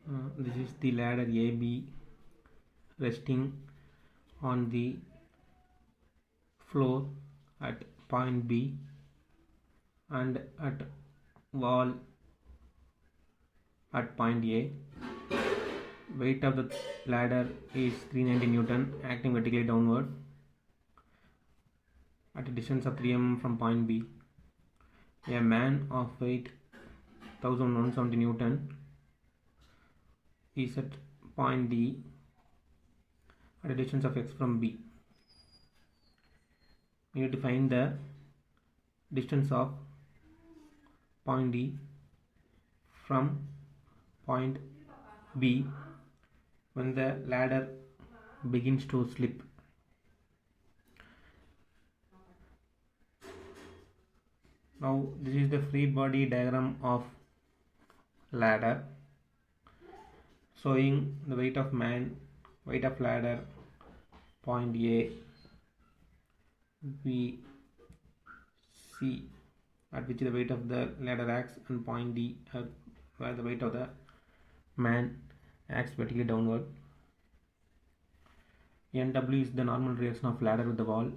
This is the ladder AB resting on the floor at point B and at wall at point A. Weight of the ladder is 390 Newton, acting vertically downward at a distance of 3 mm from point B. A man of weight 1170 Newton is at point D at a distance of x from B. We need to find the distance of point D from point B when the ladder begins to slip. Now this is the free body diagram of ladder showing the weight of man, weight of ladder, point A, B, C at which the weight of the ladder acts, and point D where the weight of the man acts vertically downward. NW is the normal reaction of ladder with the wall.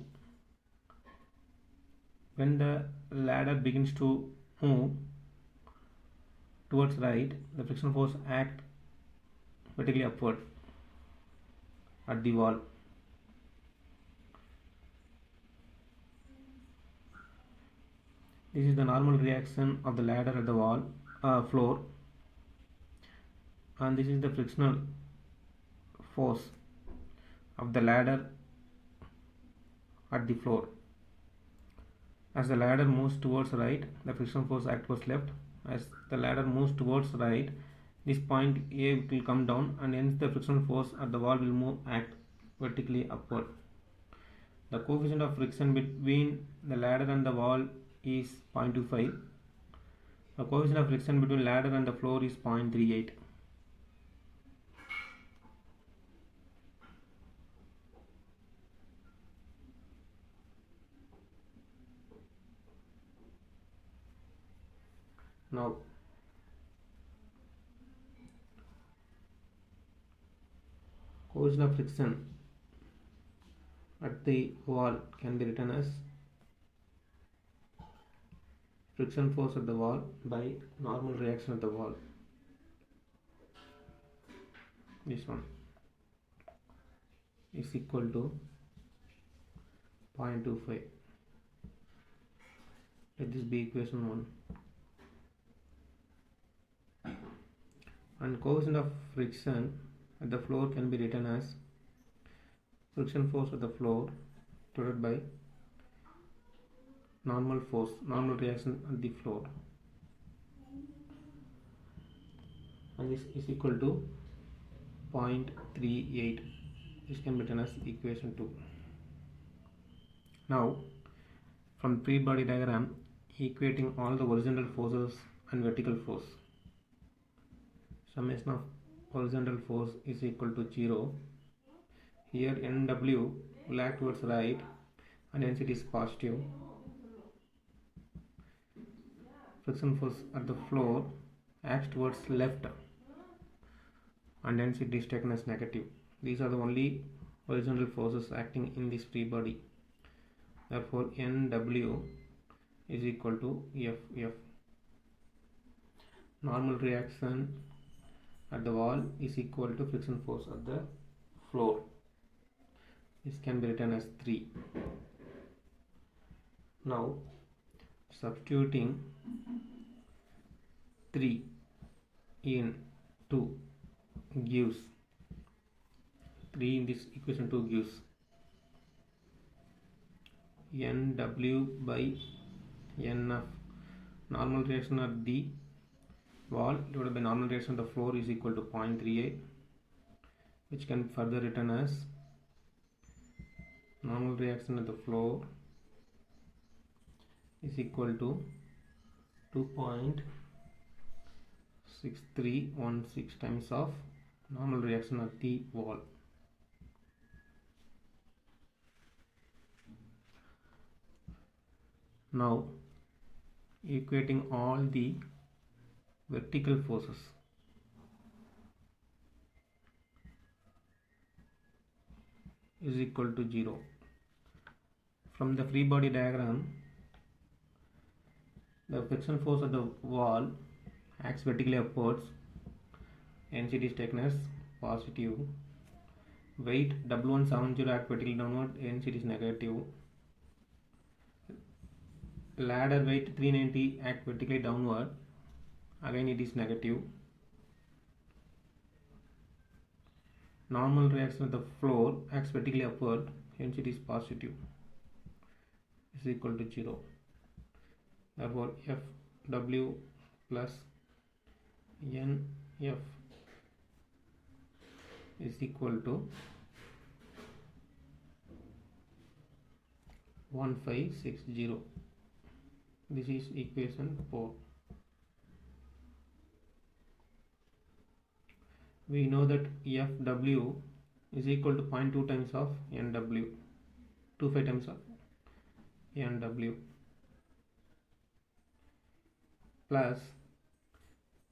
When the ladder begins to move towards right, the friction force acts vertically upward at the wall. This is the normal reaction of the ladder at the wall floor, and this is the frictional force of the ladder at the floor. As the ladder moves towards right, the friction force acts towards left. As the ladder moves towards right, this point A will come down, and hence the friction force at the wall will act vertically upward. The coefficient of friction between the ladder and the wall is 0.25. The coefficient of friction between ladder and the floor is 0.38. Now coefficient of friction at the wall can be written as friction force at the wall by normal reaction at the wall. This one is equal to 0.25. Let this be equation 1. And coefficient of friction at the floor can be written as friction force at the floor divided by normal force, normal reaction at the floor, and this is equal to 0.38. This can be written as equation 2. Now from free body diagram, equating all the horizontal forces and vertical force, summation of horizontal force is equal to 0. Here NW will act towards right and hence it is positive. Friction force at the floor acts towards left and hence it is taken as negative. These are the only horizontal forces acting in this free body. Therefore NW is equal to FF. Normal reaction at the wall is equal to friction force at the floor. This can be written as 3. Now substituting 3 in 2 gives 3 in this equation 2 gives NW by NF. Normal reaction at the wall divided by normal reaction at the floor is equal to 0.38, which can be further written as normal reaction at the floor is equal to 2.6316 times of normal reaction at the wall. Now equating all the vertical forces, is equal to 0. From the free body diagram, the friction force at the wall acts vertically upwards. NCT is taken as positive. Weight W170 act vertically downward. NCT is negative. Ladder weight 390 act vertically downward. Again it is negative. Normal reaction at the floor acts vertically upward. Hence it is positive. Is equal to 0. Therefore FW plus NF is equal to 1560. This is equation 4. We know that FW is equal to 0.2 times of NW, 25 times of NW, plus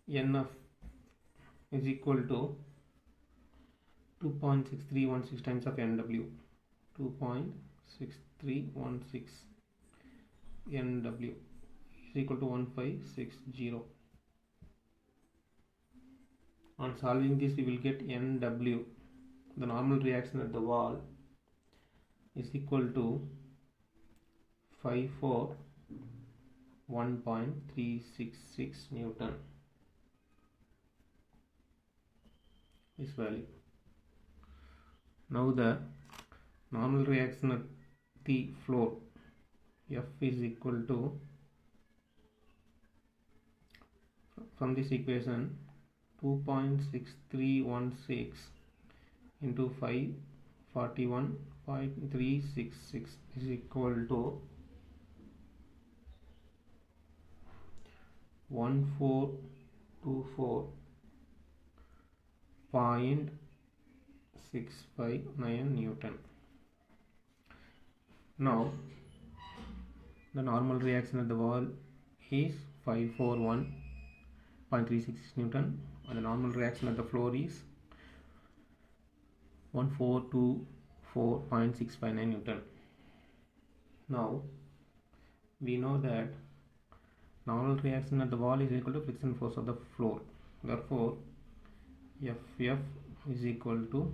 NF is equal to 2.6316 times of NW, 2.6316 NW is equal to 1560. On solving this, we will get NW, the normal reaction at the wall, is equal to 541.366 Newton. This value. Now the normal reaction at the floor, F is equal to, from this equation, 2.6316 into 541.366 is equal to 1424.659 Newton. Now the normal reaction at the wall is 541.36 Newton, and the normal reaction at the floor is 1424.659 Newton. Now we know that normal reaction at the wall is equal to friction force of the floor. Therefore FF is equal to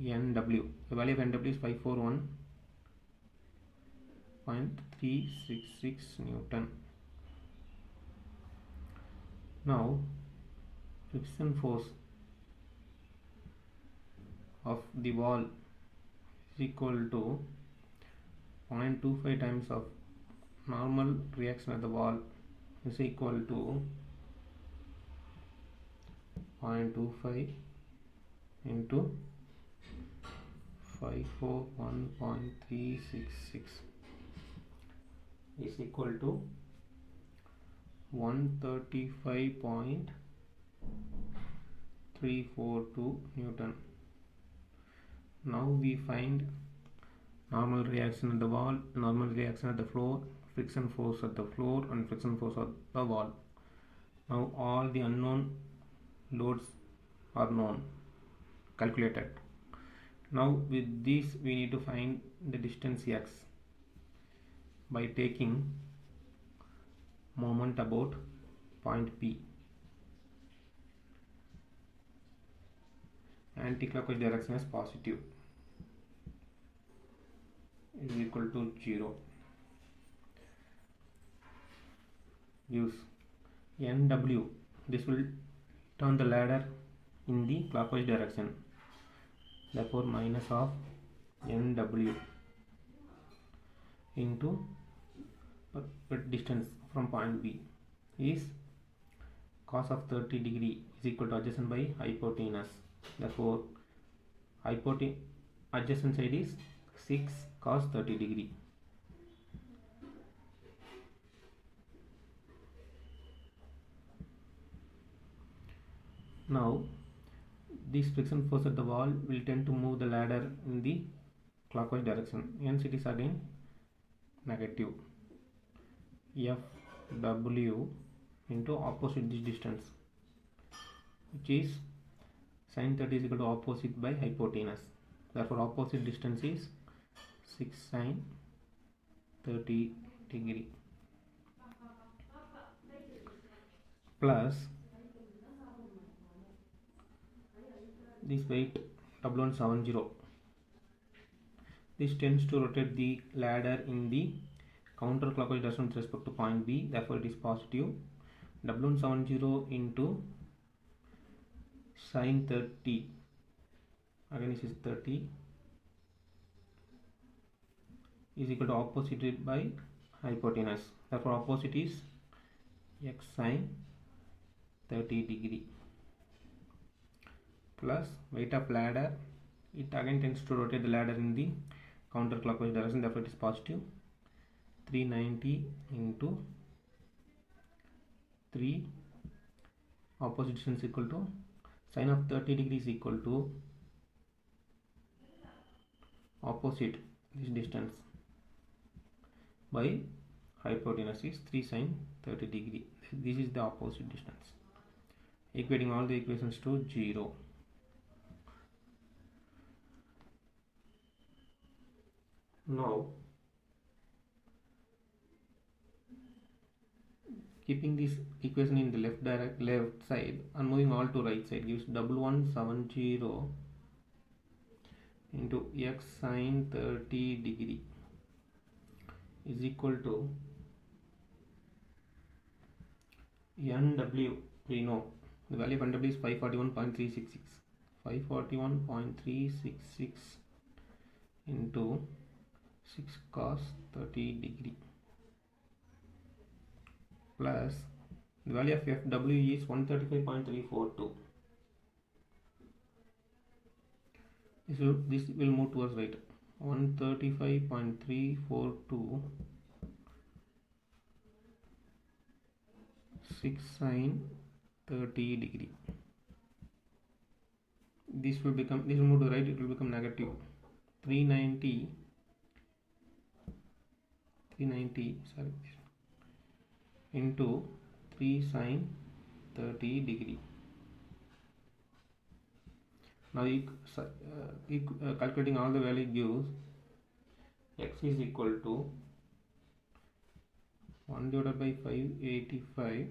NW. The value of NW is 541.366 Newton. Now friction force of the wall is equal to 0.25 times of normal reaction at the wall is equal to 0.25 into 541.366 is equal to 135.342 Newton. Now we find normal reaction at the wall, normal reaction at the floor, friction force at the floor, and friction force at the wall. Now all the unknown loads are known, calculated. Now with this we need to find the distance x by taking moment about point P. Anti-clockwise direction is positive, is equal to 0. Use NW. This will turn the ladder in the clockwise direction. Therefore minus of NW into distance from point B is cos of 30 degree is equal to adjacent by hypotenuse. Therefore adjacent side is 6 cos 30 degree. Now this friction force at the wall will tend to move the ladder in the clockwise direction, hence it is again negative. FW into opposite this distance, which is sin 30 is equal to opposite by hypotenuse. Therefore opposite distance is 6 sine 30 degree plus this weight W170. This tends to rotate the ladder in the counterclockwise direction with respect to point B, therefore it is positive. W170 into sine 30, again this is 30, is equal to opposite by hypotenuse, therefore opposite is x sine 30 degree plus weight of ladder, it again tends to rotate the ladder in the counterclockwise direction, therefore it is positive. 390 into 3, opposite distance equal to sine of 30 degrees equal to opposite this distance by hypotenuse is 3 sine 30 degree. This is the opposite distance, equating all the equations to 0. Now keeping this equation in the left side and moving all to right side gives W170 into x sine 30 degree is equal to NW. We know the value of NW is 541.366. 541.366 into 6 cos 30 degree plus the value of FW is 135.342. This will move towards right. 135.342 6 sine 30 degree. This will move to right, it will become negative. 390 into 3 sine 30 degree. Now calculating all the value gives x is equal to 1 divided by 585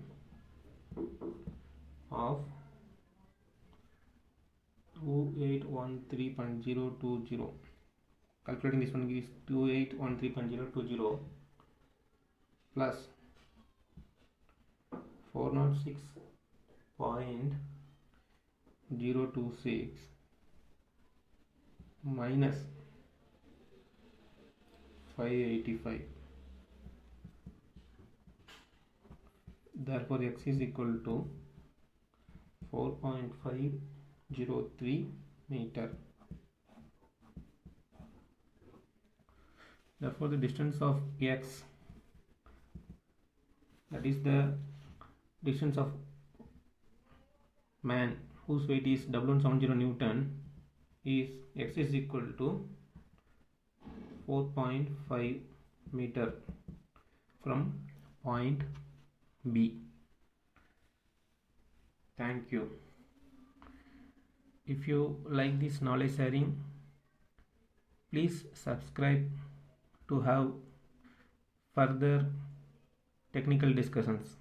of 2813.020. Calculating this one gives 2813.020 plus 406.026 minus 585. Therefore x is equal to 4.503 meter. Therefore the distance of x, that is the distance of man whose weight is W170 Newton, is x is equal to 4.5 meter from point B. Thank you. If you like this knowledge sharing, please subscribe to have further technical discussions.